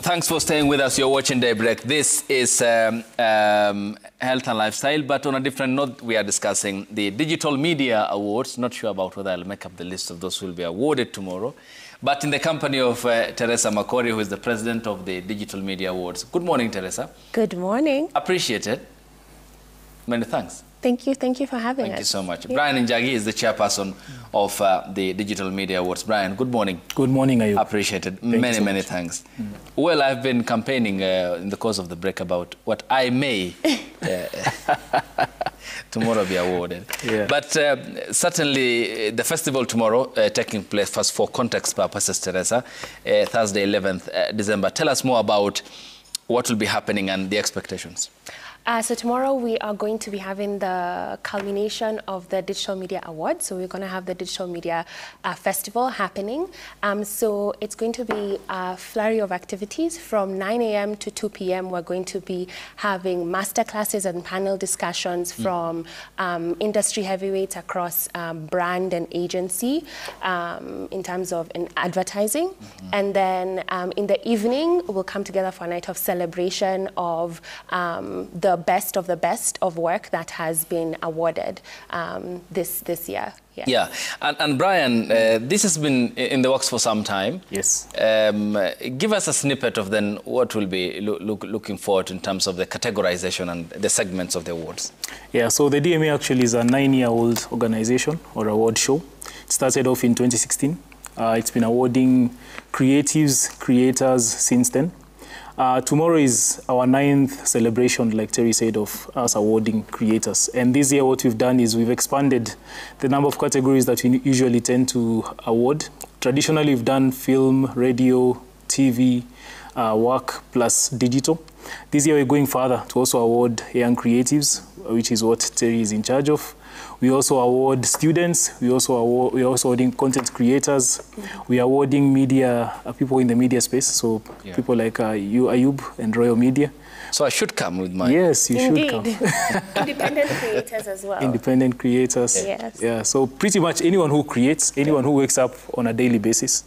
Thanks for staying with us. You're watching Daybreak. This is health and lifestyle, but on a different note, we are discussing the Digital Media Awards. Not sure about whether I'll make up the list of those who will be awarded tomorrow, but in the company of Teresa Makori, who is the president of the Digital Media Awards. Good morning, Teresa. Good morning. Appreciate it. Many thanks. Thank you for having us. Thank you so much. Yeah. Brian Njagi is the chairperson of the Digital Media Awards. Brian, good morning. Good morning, Ayub. Appreciate it. Many thanks. Well, I've been campaigning in the course of the break about what I may tomorrow be awarded. Yeah. But certainly the festival tomorrow taking place, first for context purposes, Teresa, Thursday, 11th December. Tell us more about what will be happening and the expectations. So tomorrow we are going to be having the culmination of the Digital Media Awards. So we're going to have the Digital Media Festival happening. So it's going to be a flurry of activities from 9 a.m. to 2 p.m. We're going to be having master classes and panel discussions from industry heavyweights across brand and agency in terms of advertising. And then in the evening, we'll come together for a night of celebration of the best of work that has been awarded this year. Yeah. And Brian, this has been in the works for some time. Yes. Give us a snippet of then what we'll be looking forward in terms of the categorization and the segments of the awards. Yeah, so the DMA actually is a 9-year-old organization or award show. It started off in 2016. It's been awarding creatives, creators since then. Tomorrow is our 9th celebration, like Terry said, of us awarding creators. And this year what we've done is we've expanded the number of categories that we usually tend to award. Traditionally, we've done film, radio, TV, work, plus digital. This year we're going further to also award young creatives, which is what Terry is in charge of. We also award students. We're also awarding content creators. We're awarding media, people in the media space. So people like you, Ayub, and Royal Media. So I should come with my... Yes, you should come. Independent creators as well. Independent creators. Yes. Yeah, so pretty much anyone who creates, anyone who wakes up on a daily basis,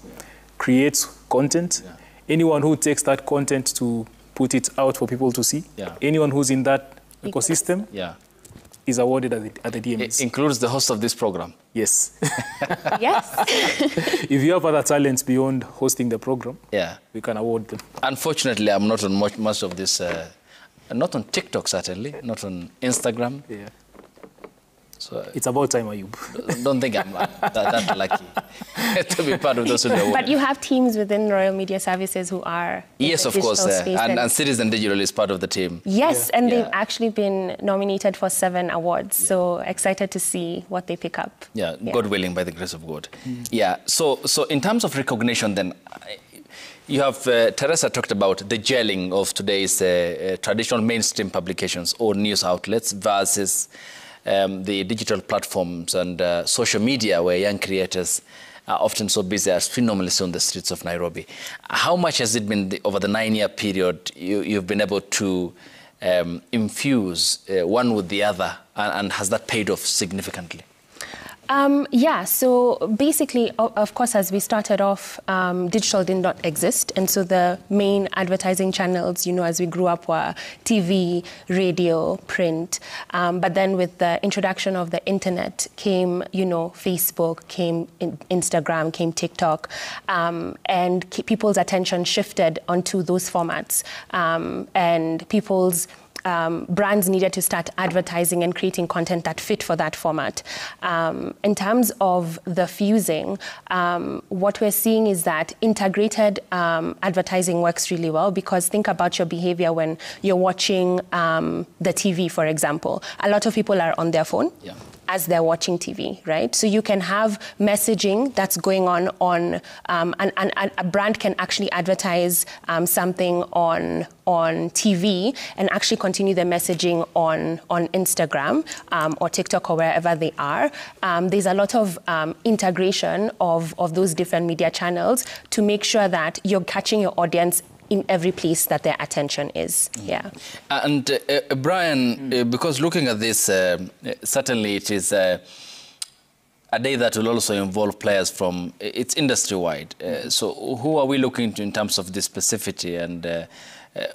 creates content. Yeah. Anyone who takes that content to put it out for people to see. Yeah. Anyone who's in that ecosystem. Yeah. Is awarded at the DMAs. It includes the host of this program? Yes. Yes. If you have other talents beyond hosting the program, we can award them. Unfortunately, I'm not on much of this, not on TikTok certainly, not on Instagram. Yeah. So it's about time, Ayub. Don't think I'm that lucky to be part of those who are. But you have teams within Royal Media Services who are yes, of course, and Citizen Digital is part of the team. Yes, and they've actually been nominated for 7 awards. So excited to see what they pick up. Yeah, God willing, by the grace of God. Yeah. So in terms of recognition, then. You have, Teresa talked about the gelling of today's traditional mainstream publications or news outlets versus the digital platforms and social media where young creators are often so busy as phenomenally on the streets of Nairobi. How much has it been over the 9-year period you've been able to infuse one with the other, and has that paid off significantly? Yeah, so basically, of course, as we started off, digital did not exist. And so the main advertising channels, as we grew up, were TV, radio, print. But then with the introduction of the internet came, Facebook, came Instagram, came TikTok, and people's attention shifted onto those formats. And people's brands needed to start advertising and creating content that fit for that format. In terms of the fusing, what we're seeing is that integrated advertising works really well, because think about your behavior when you're watching the TV, for example. A lot of people are on their phone. Yeah. As they're watching TV, right? So you can have messaging that's going on, and a brand can actually advertise something on TV and actually continue the messaging on Instagram or TikTok or wherever they are. There's a lot of integration of those different media channels to make sure that you're catching your audience in every place that their attention is. Yeah. And Brian, because looking at this, certainly it is a day that will also involve players from, it's industry-wide. So who are we looking to in terms of the specificity, and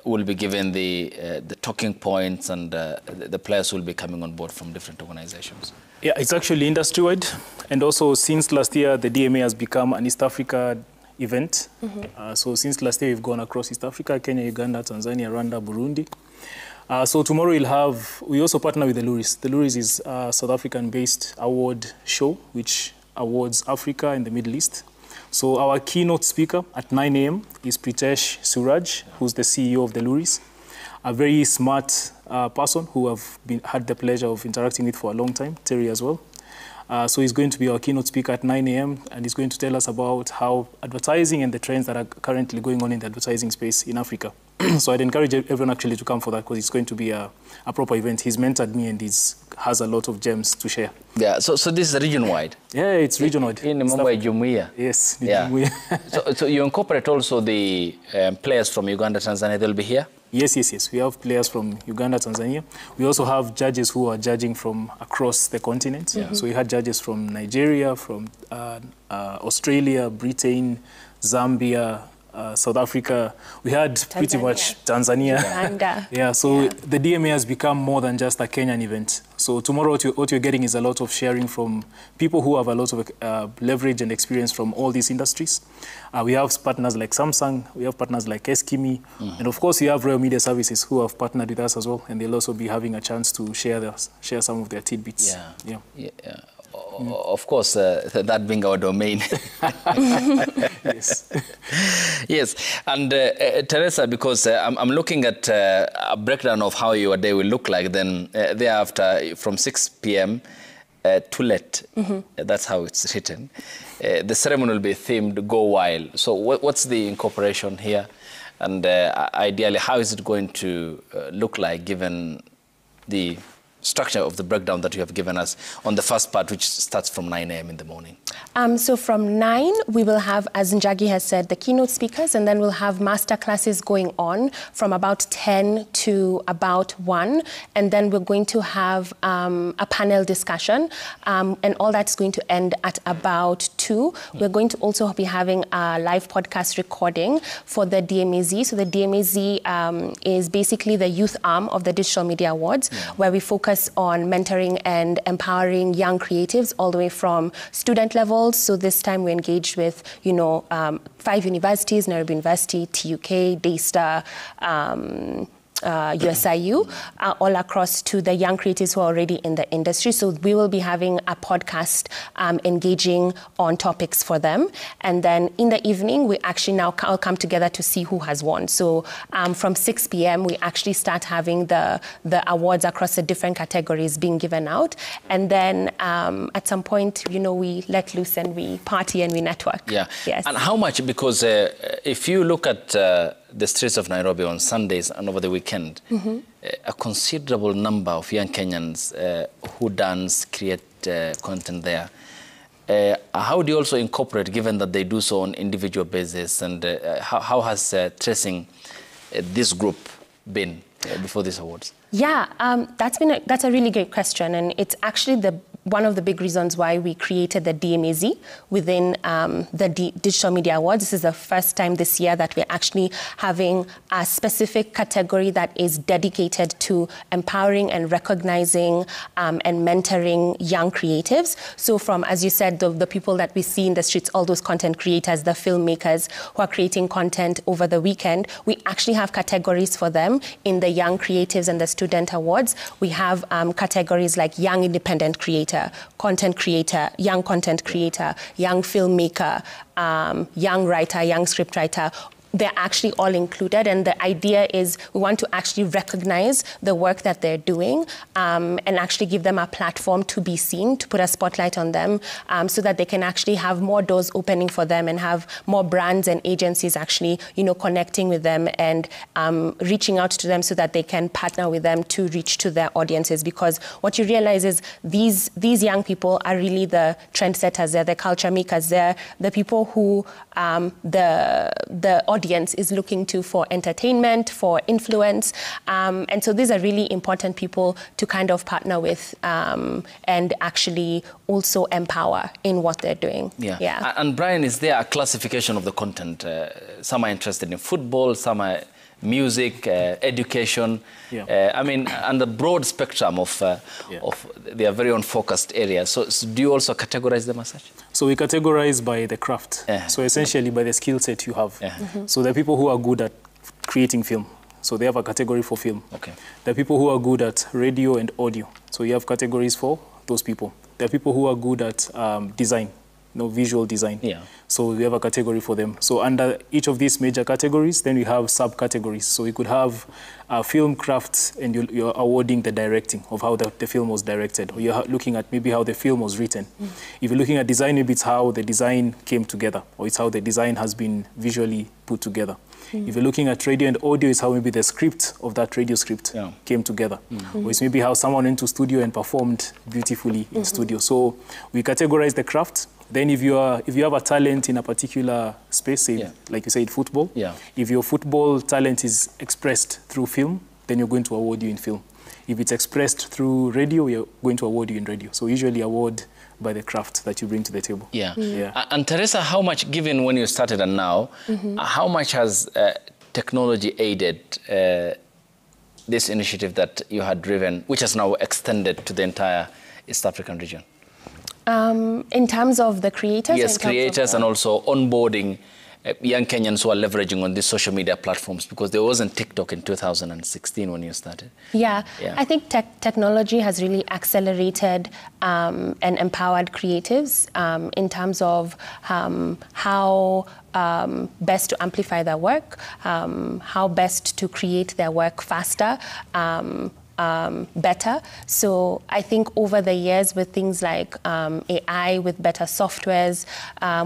will be given the talking points, and the players will be coming on board from different organizations? Yeah, it's actually industry-wide. And also, since last year, the DMA has become an East Africa event. So since last year, we've gone across East Africa, Kenya, Uganda, Tanzania, Rwanda, Burundi. So tomorrow we also partner with the Luris. The Luris is a South African-based award show which awards Africa and the Middle East. So our keynote speaker at 9 a.m. is Pritesh Suraj, who's the CEO of the Luris, a very smart person who I've had the pleasure of interacting with for a long time, Terry as well. So he's going to be our keynote speaker at 9 a.m. and he's going to tell us about how advertising and the trends that are currently going on in the advertising space in Africa. So I'd encourage everyone actually to come for that, because it's going to be a proper event. He's mentored me and has a lot of gems to share. Yeah, so this is region-wide? Yeah, it's region-wide. In Mumbai, Jumuiya? Yes, yeah. Jumuiya. So you incorporate also the players from Uganda, Tanzania, they'll be here? Yes. We have players from Uganda, Tanzania. We also have judges who are judging from across the continent. Yeah. So we had judges from Nigeria, from Australia, Britain, Zambia, South Africa. We had pretty much Tanzania. Yeah, so the DMA has become more than just a Kenyan event. So tomorrow what you're getting is a lot of sharing from people who have a lot of leverage and experience from all these industries. We have partners like Samsung, we have partners like Eskimi, and of course we have Royal Media Services who have partnered with us as well, and they'll also be having a chance to share some of their tidbits. Yeah. Of course, that being our domain. Yes. Yes. And Teresa, because I'm looking at a breakdown of how your day will look like, then thereafter from 6 p.m. To late. That's how it's written. The ceremony will be themed Go Wild. So what's the incorporation here? And ideally, how is it going to look like, given the structure of the breakdown that you have given us on the first part, which starts from 9 a.m. in the morning? So from 9, we will have, as Njagi has said, the keynote speakers, and then we'll have master classes going on from about 10 to about 1. And then we're going to have a panel discussion, and all that's going to end at about 2. We're going to also be having a live podcast recording for the DMAZ. So the DMAZ is basically the youth arm of the Digital Media Awards, where we focus on mentoring and empowering young creatives all the way from student levels. So this time we engaged with, 5 universities: Nairobi University, TUK, Daystar, USIU, all across to the young creatives who are already in the industry. So we will be having a podcast engaging on topics for them. And then in the evening, we actually now all come together to see who has won. So from 6 p.m., we actually start having the awards across the different categories being given out. And then at some point, we let loose and we party and we network. Yeah. Yes. And how much? Because if you look at the streets of Nairobi on Sundays and over the weekend, a considerable number of young Kenyans who dance, create content there. How do you also incorporate, given that they do so on individual basis, and how has tracing this group been before these awards? Yeah, that's a really great question, and it's actually one of the big reasons why we created the DMAZ within the Digital Media Awards. This is the first time this year that we're actually having a specific category that is dedicated to empowering and recognizing and mentoring young creatives. So from, as you said, the people that we see in the streets, all those content creators, the filmmakers who are creating content over the weekend, we actually have categories for them in the young creatives and the student awards. We have categories like young independent creator, content creator, young filmmaker, young writer, young scriptwriter. They're actually all included, and the idea is we want to actually recognize the work that they're doing and actually give them a platform to be seen, to put a spotlight on them, so that they can actually have more doors opening for them and have more brands and agencies actually, connecting with them and reaching out to them so that they can partner with them to reach to their audiences. Because what you realize is these young people are really the trendsetters, they're the culture makers, they're the people who the audience audience is looking to for entertainment, for influence. And so these are really important people to kind of partner with and actually also empower in what they're doing. Yeah. And Brian, is there a classification of the content? Some are interested in football, some are music, education. I mean, and the broad spectrum of their very own focused areas. So do you also categorize them as such? So we categorize by the craft. So essentially by the skill set you have. So there are people who are good at creating film. So they have a category for film. There are people who are good at radio and audio. So you have categories for those people. There are people who are good at design, visual design. So we have a category for them. So under each of these major categories, then we have subcategories. So you could have film crafts, and you're awarding the directing of how the film was directed. Or you're looking at maybe how the film was written. If you're looking at design, maybe it's how the design came together, or it's how the design has been visually put together. If you're looking at radio and audio, it's how maybe the script of that radio script came together. Or it's maybe how someone went to studio and performed beautifully in studio. So we categorize the craft. Then if you have a talent in a particular space, say, like you said, football, if your football talent is expressed through film, then you're going to award you in film. If it's expressed through radio, we're going to award you in radio. So usually award by the craft that you bring to the table. And Teresa, how much, given when you started and now, how much has technology aided this initiative that you had driven, which has now extended to the entire East African region? In terms of the creators? Yes, creators and also onboarding young Kenyans who are leveraging on these social media platforms, because there wasn't TikTok in 2016 when you started. I think technology has really accelerated and empowered creatives in terms of how best to amplify their work, how best to create their work faster, better. So I think over the years, with things like AI, with better softwares,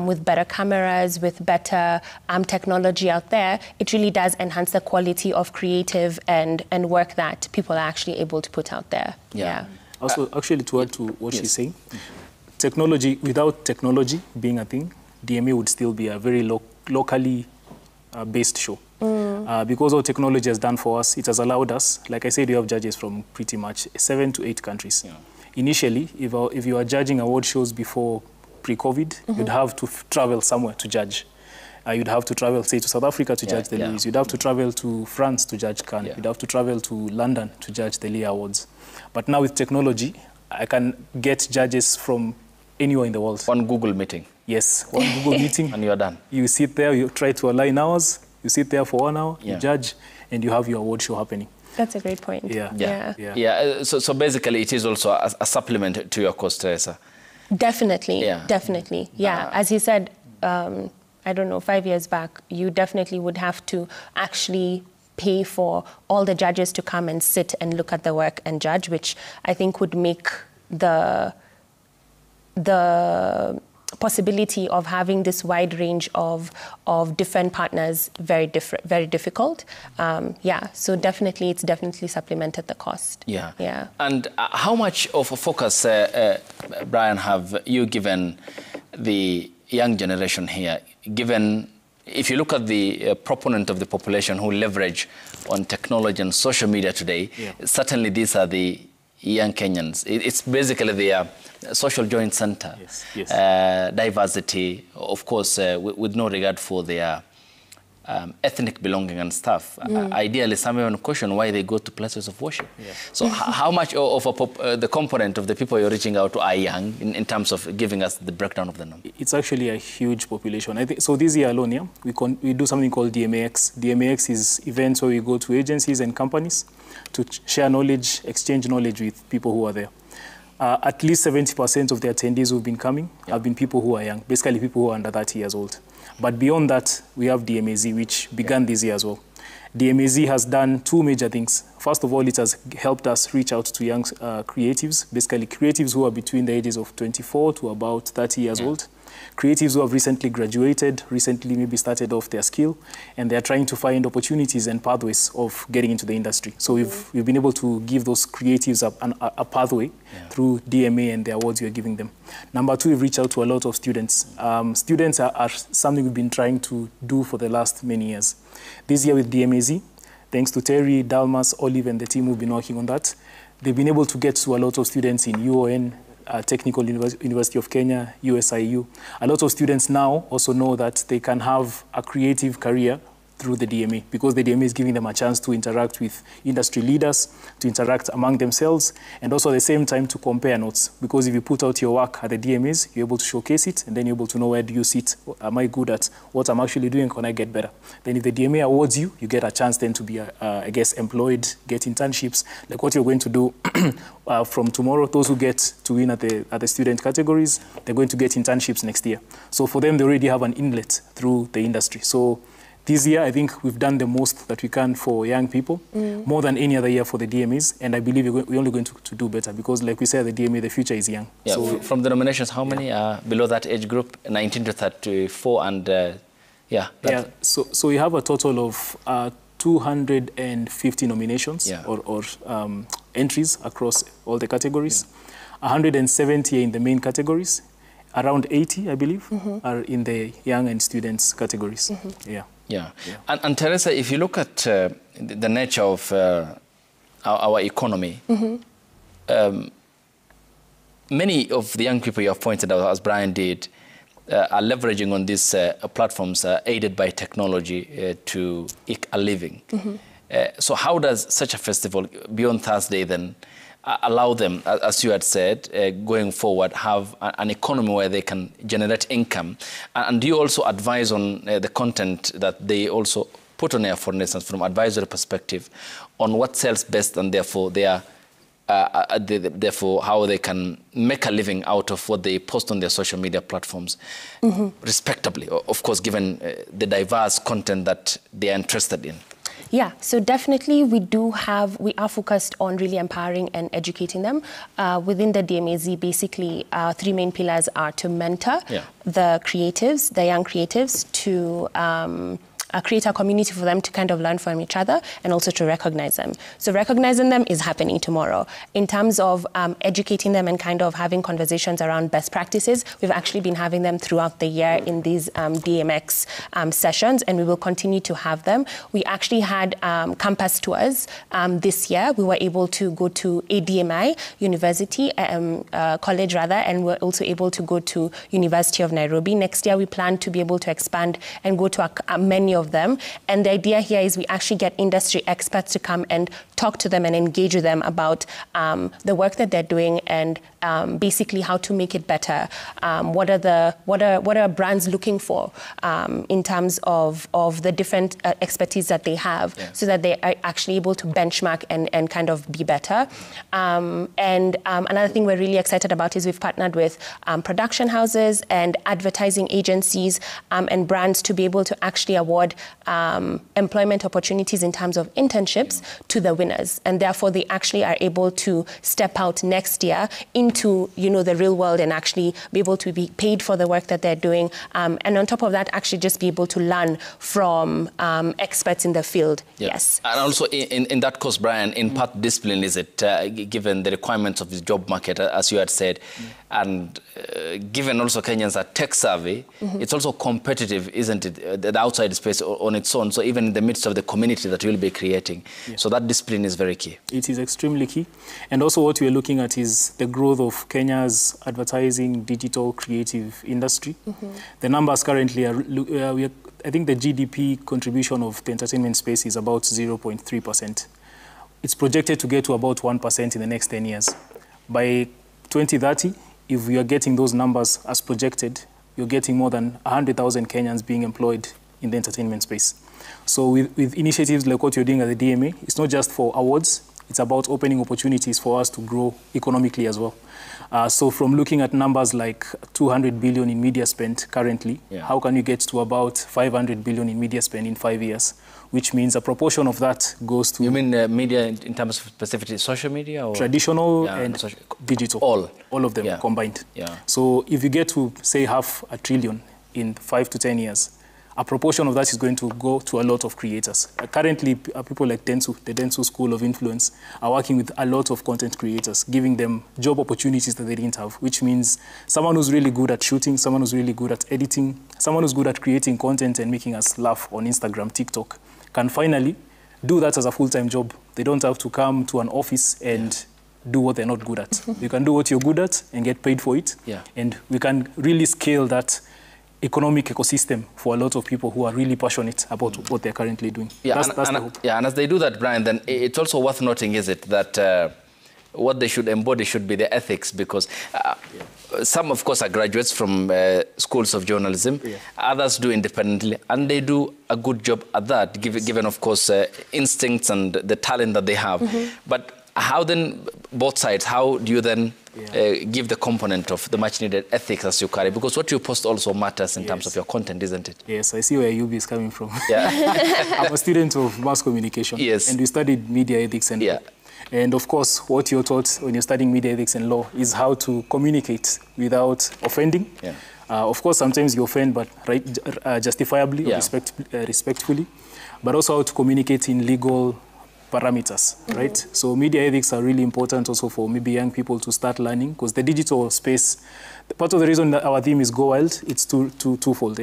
with better cameras, with better technology out there, it really does enhance the quality of creative and work that people are actually able to put out there. Also, actually, to add to what she's saying, technology, without technology being a thing, DMA would still be a very locally based show. Because what technology has done for us, it has allowed us, like I said, you have judges from pretty much 7 to 8 countries. Initially, if you are judging award shows before pre-COVID, you'd have to travel somewhere to judge. You'd have to travel, say, to South Africa to judge the Louis. You'd have to travel to France to judge Cannes. You'd have to travel to London to judge the Lee Awards. But now with technology, I can get judges from anywhere in the world. One Google meeting. Yes, one Google meeting. And you're done. You sit there, you try to align hours. You sit there for 1 hour, you judge, and you have your award show happening. That's a great point. So basically, it is also a supplement to your cost, Teresa. Definitely, definitely. As he said, I don't know, 5 years back, you definitely would have to actually pay for all the judges to come and sit and look at the work and judge, which I think would make the possibility of having this wide range of different partners very difficult. So definitely, it's definitely supplemented the cost. And how much of a focus, Brian, have you given the young generation here, given, if you look at the proponent of the population who leverage on technology and social media today, certainly these are the young Kenyans. It's basically their social joint center, diversity, of course, with no regard for their ethnic belonging and stuff. Ideally, some even question why they go to places of worship. So how much of the component of the people you're reaching out to are young in terms of giving us the breakdown of the number? It's actually a huge population. I think, so this year alone, we do something called DMAX. DMAX is events where we go to agencies and companies to share knowledge, exchange knowledge with people who are there. At least 70% of the attendees who've been coming have been people who are young, basically people who are under 30 years old. But beyond that, we have DMAZ, which began this year as well. DMAZ has done 2 major things. First of all, it has helped us reach out to young creatives, basically creatives who are between the ages of 24 to about 30 years old, creatives who have recently graduated, recently maybe started off their skill, and they're trying to find opportunities and pathways of getting into the industry. So we've been able to give those creatives a pathway through DMA and the awards we're giving them. Number two, we've reached out to a lot of students. Students are something we've been trying to do for the last many years. This year with DMAZ, thanks to Terry, Dalmas, Olive, and the team who've been working on that, they've been able to get to a lot of students in UON, Technical University of Kenya, USIU. A lot of students now also know that they can have a creative career through the DMA, because the DMA is giving them a chance to interact with industry leaders, to interact among themselves, and also at the same time to compare notes. Because if you put out your work at the DMAs, you're able to showcase it, and then you're able to know where do you sit, am I good at what I'm actually doing, can I get better? Then if the DMA awards you, you get a chance then to be, I guess, employed, get internships, like what you're going to do from tomorrow. Those who get to win at the student categories, they're going to get internships next year. So for them, they already have an inlet through the industry. So this year, I think we've done the most that we can for young people, more than any other year for the DMAs, and I believe we're only going to do better, because like we said, the DMA, the future is young. Yeah, so from the nominations, how many are below that age group, 19 to 34, and so we have a total of 250 nominations or entries across all the categories. 170 are in the main categories. Around 80, I believe, are in the young and students categories. Yeah. And Teresa, if you look at the nature of our economy, many of the young people you have pointed out, as Brian did, are leveraging on these platforms aided by technology to eke a living. So how does such a festival, beyond Thursday then, allow them, as you had said, going forward, have an economy where they can generate income? And do you also advise on the content that they also put on air, for instance, from advisory perspective, on what sells best, and therefore therefore how they can make a living out of what they post on their social media platforms, respectably, of course, given the diverse content that they are interested in? Yeah, so definitely we are focused on really empowering and educating them. Within the DMAZ, basically, our three main pillars are to mentor the creatives, the young creatives, to create a community for them to kind of learn from each other, and also to recognize them. So recognizing them is happening tomorrow. In terms of educating them and kind of having conversations around best practices, we've actually been having them throughout the year in these DMX sessions, and we will continue to have them. We actually had campus tours this year. We were able to go to ADMI University, college rather, and we're also able to go to University of Nairobi. Next year, we plan to be able to expand and go to many of them. And the idea here is we actually get industry experts to come and talk to them and engage with them about the work that they're doing, and basically how to make it better. What are brands looking for in terms of the different expertise that they have, so that they are actually able to benchmark and kind of be better. And another thing we're really excited about is we've partnered with production houses and advertising agencies and brands to be able to actually award employment opportunities in terms of internships to the winners, and therefore they actually are able to step out next year into the real world and actually be able to be paid for the work that they're doing, and on top of that actually just be able to learn from experts in the field. Yes. And also in that course, Brian, in part discipline is it, given the requirements of the job market, as you had said, and given also Kenyans are tech savvy, it's also competitive, isn't it, the outside space on its own, so even in the midst of the community that we'll be creating. So that discipline is very key. It is extremely key. And also what we're looking at is the growth of Kenya's advertising, digital, creative industry. The numbers currently are, I think the GDP contribution of the entertainment space is about 0.3%. It's projected to get to about 1% in the next 10 years. By 2030, if we are getting those numbers as projected, you're getting more than 100,000 Kenyans being employed in the entertainment space. So with initiatives like what you're doing at the DMA, it's not just for awards, it's about opening opportunities for us to grow economically as well. So from looking at numbers like 200 billion in media spend currently, how can you get to about 500 billion in media spend in 5 years? Which means a proportion of that goes to... You mean media in terms of specifically social media? Or? Traditional and digital. All of them combined. So if you get to, say, 500 billion in 5 to 10 years, a proportion of that is going to go to a lot of creators. Currently, people like Dentsu, the Dentsu School of Influence, are working with a lot of content creators, giving them job opportunities that they didn't have, which means someone who's really good at shooting, someone who's really good at editing, someone who's good at creating content and making us laugh on Instagram, TikTok, can finally do that as a full-time job. They don't have to come to an office and do what they're not good at. You can do what you're good at and get paid for it. And we can really scale that economic ecosystem for a lot of people who are really passionate about what they're currently doing. That's the hope. And as they do that, Brian, then it's also worth noting, is it, that what they should embody should be the ethics, because some, of course, are graduates from schools of journalism. Others do independently, and they do a good job at that, given of course, instincts and the talent that they have. But how then, both sides, how do you then give the component of the much-needed ethics as you carry? Because what you post also matters in terms of your content, isn't it? Yes, I see where Yubi is coming from. I'm a student of mass communication. And we studied media ethics and law. And of course, what you're taught when you're studying media ethics and law is how to communicate without offending. Of course, sometimes you offend, but justifiably or respectfully. But also how to communicate in legal parameters, right? So media ethics are really important also for maybe young people to start learning, because the digital space, part of the reason that our theme is Go Wild, it's twofold.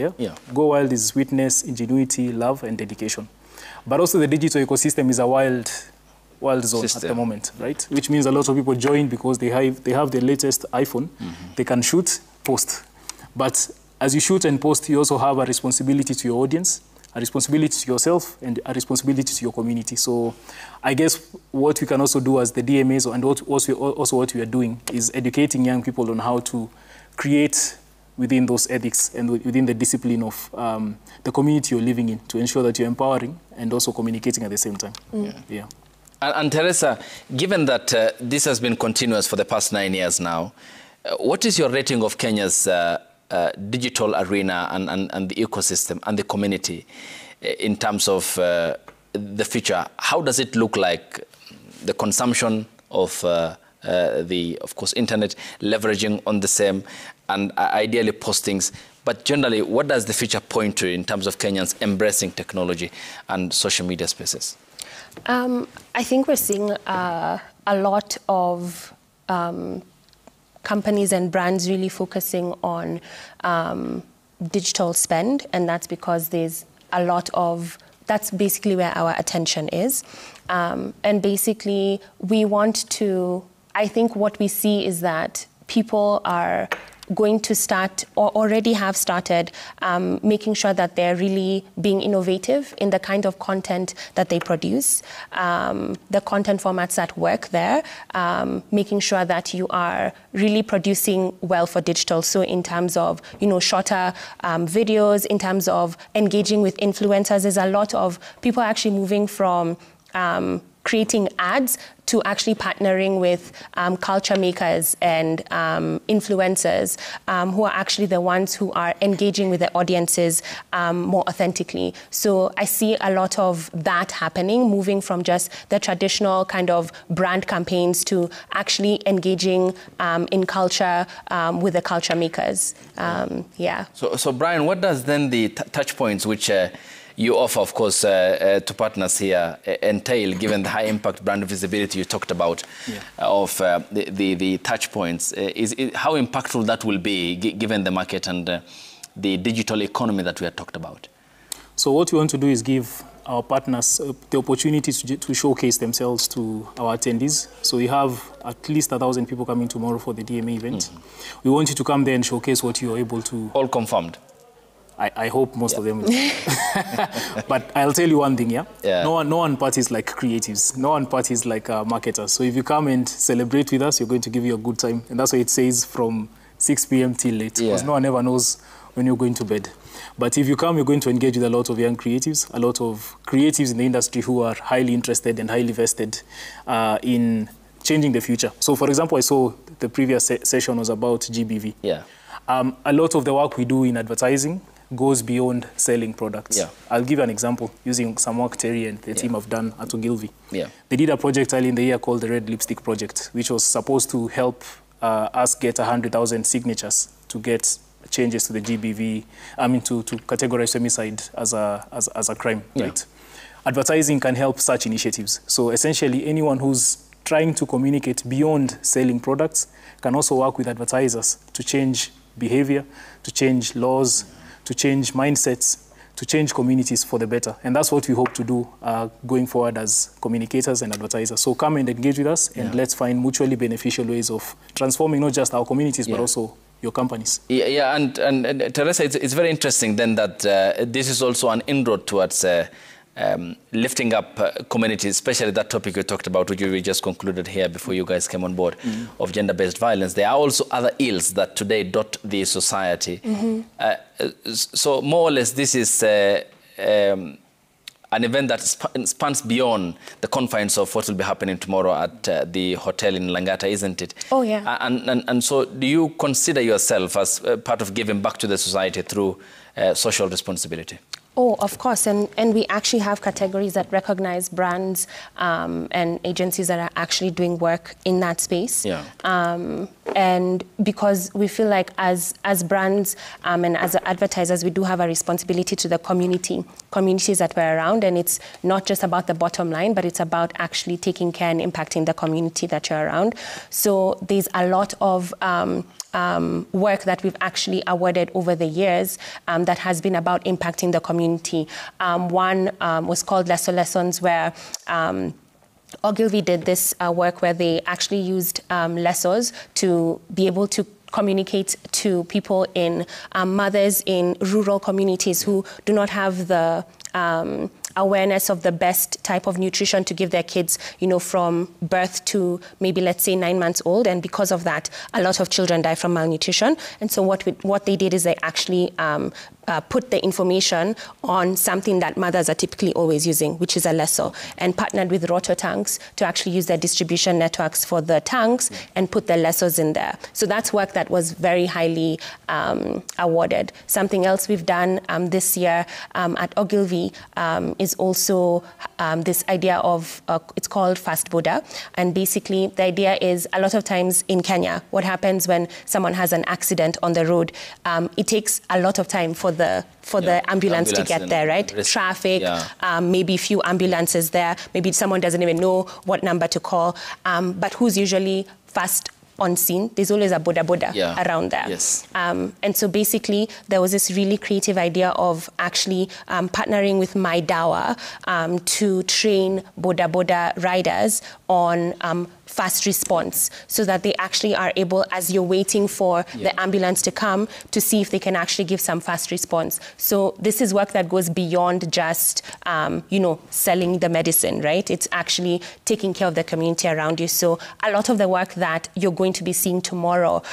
Go Wild is witness, ingenuity, love, and dedication. But also the digital ecosystem is a wild zone at the moment, right? Which means a lot of people join because they have the latest iPhone. They can shoot, post. But as you shoot and post, you also have a responsibility to your audience, a responsibility to yourself, and a responsibility to your community. So I guess what we can also do as the DMAs, and also what we are doing, is educating young people on how to create within those ethics and within the discipline of the community you're living in, to ensure that you're empowering and also communicating at the same time. And Teresa, given that this has been continuous for the past 9 years now, what is your rating of Kenya's digital arena and the ecosystem and the community in terms of the future? How does it look like, the consumption of of course, internet, leveraging on the same, and ideally postings? But generally, what does the future point to in terms of Kenyans embracing technology and social media spaces? I think we're seeing a lot of companies and brands really focusing on digital spend, and that's because there's a lot of, that's basically where our attention is. And basically, we want to, I think what we see is that people are going to start, or already have started, making sure that they're really being innovative in the kind of content that they produce, the content formats that work there, making sure that you are really producing well for digital. So in terms of, shorter videos, in terms of engaging with influencers, there's a lot of people actually moving from creating ads to actually partnering with culture makers and influencers who are actually the ones who are engaging with the audiences more authentically. So I see a lot of that happening, moving from just the traditional kind of brand campaigns to actually engaging in culture with the culture makers. So Brian, what does then the touch points which you offer, of course, to partners here entail, given the high impact brand visibility you talked about of the touch points? How impactful that will be, given the market and the digital economy that we have talked about? So what we want to do is give our partners the opportunity to showcase themselves to our attendees. So we have at least 1,000 people coming tomorrow for the DMA event. We want you to come there and showcase what you're able to... All confirmed? I hope most of them will. But I'll tell you one thing, No one parties like creatives. No one parties like marketers. So if you come and celebrate with us, you're going to give you a good time. And that's why it says from 6 p.m. till late, because Yeah. no one ever knows when you're going to bed. But if you come, you're going to engage with a lot of young creatives, a lot of creatives in the industry who are highly interested and highly vested in changing the future. So, for example, I saw the previous session was about GBV. Yeah. A lot of the work we do in advertising goes beyond selling products. Yeah. I'll give you an example using some work Terry and the team have done at Ogilvy. Yeah. They did a project early in the year called the Red Lipstick Project, which was supposed to help us get 100,000 signatures to get changes to the GBV, to categorize femicide as a crime, right? Advertising can help such initiatives. So essentially, anyone who's trying to communicate beyond selling products can also work with advertisers to change behavior, to change laws, to change mindsets, to change communities for the better. And that's what we hope to do going forward as communicators and advertisers. So come and engage with us, and let's find mutually beneficial ways of transforming not just our communities, but also your companies. Yeah, and Teresa, it's very interesting then that this is also an inroad towards lifting up communities, especially that topic we talked about, which we just concluded here before you guys came on board, of gender-based violence. There are also other ills that today dot the society. So more or less, this is an event that spans beyond the confines of what will be happening tomorrow at the hotel in Langata, isn't it? Oh, yeah. And so do you consider yourself as part of giving back to the society through social responsibility? Oh, of course. And we actually have categories that recognize brands and agencies that are actually doing work in that space. Yeah. And because we feel like as brands and as advertisers, we do have a responsibility to the communities that we're around. And it's not just about the bottom line, but it's about actually taking care and impacting the community that you're around. So there's a lot of work that we've actually awarded over the years that has been about impacting the community. One was called Lesser Lessons, where Ogilvy did this work where they actually used lessors to be able to communicate to people in mothers in rural communities who do not have the awareness of the best type of nutrition to give their kids, from birth to maybe, let's say, 9 months old. And because of that, a lot of children die from malnutrition. And so what they did is they actually put the information on something that mothers are typically always using, which is a lessor, and partnered with Roto tanks to actually use their distribution networks for the tanks and put the lessors in there. So that's work that was very highly awarded. Something else we've done this year at Ogilvy is also this idea of, it's called Fast Boda. And basically the idea is a lot of times in Kenya, what happens when someone has an accident on the road, it takes a lot of time for the ambulance to get there, right? Traffic, maybe few ambulances there, maybe someone doesn't even know what number to call, but who's usually fast on scene? There's always a boda around there. Yes. And so basically there was this really creative idea of actually partnering with MyDawa to train boda riders on fast response, so that they actually are able, as you're waiting for the ambulance to come, to see if they can actually give some fast response. So this is work that goes beyond just, selling the medicine, right? It's actually taking care of the community around you. So a lot of the work that you're going to be seeing tomorrow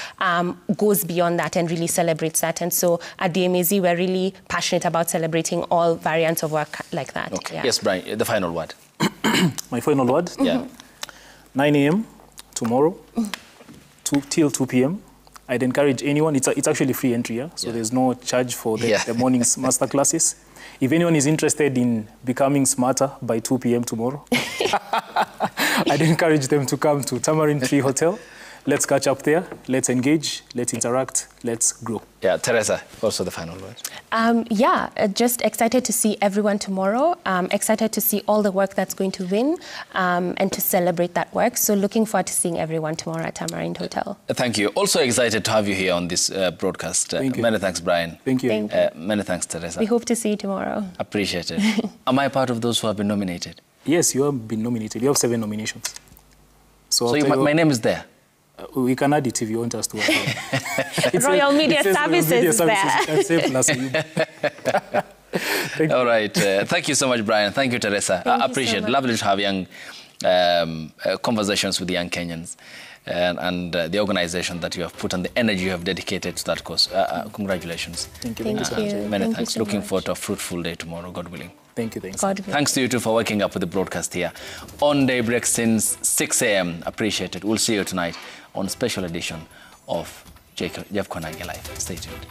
goes beyond that and really celebrates that. And so at DMAZ, we're really passionate about celebrating all variants of work like that. Okay. Yes, Brian, the final word. My final word? Yeah. 9 a.m. tomorrow till 2 p.m. I'd encourage anyone, it's actually free entry, so there's no charge for the morning's master classes. If anyone is interested in becoming smarter by 2 p.m. tomorrow, I'd encourage them to come to Tamarind Tree Hotel. Let's catch up there, let's engage, let's interact, let's grow. Yeah, Teresa, also the final word. Just excited to see everyone tomorrow, excited to see all the work that's going to win and to celebrate that work. So looking forward to seeing everyone tomorrow at Tamarind Hotel. Thank you. Also excited to have you here on this broadcast. Thank you. Many thanks, Brian. Thank you. Thank you. Many thanks, Teresa. We hope to see you tomorrow. Appreciate it. Am I part of those who have been nominated? Yes, you have been nominated. You have 7 nominations. So my name is there? We can add it if you want us to. Royal Media Services there. All right. Thank you so much, Brian. Thank you, Teresa. I appreciate it. Lovely to have young conversations with young Kenyans. and the organization that you have put and the energy you have dedicated to that cause. Congratulations. Thank you. Thank so much. you. Many Thank you thanks. so Looking much. forward to a fruitful day tomorrow, God willing. Thank you. Thanks. God willing. Thanks to you too for waking up with the broadcast here on Daybreak since 6 a.m. Appreciate it. We'll see you tonight on a special edition of Jeff Koinange Live. Stay tuned.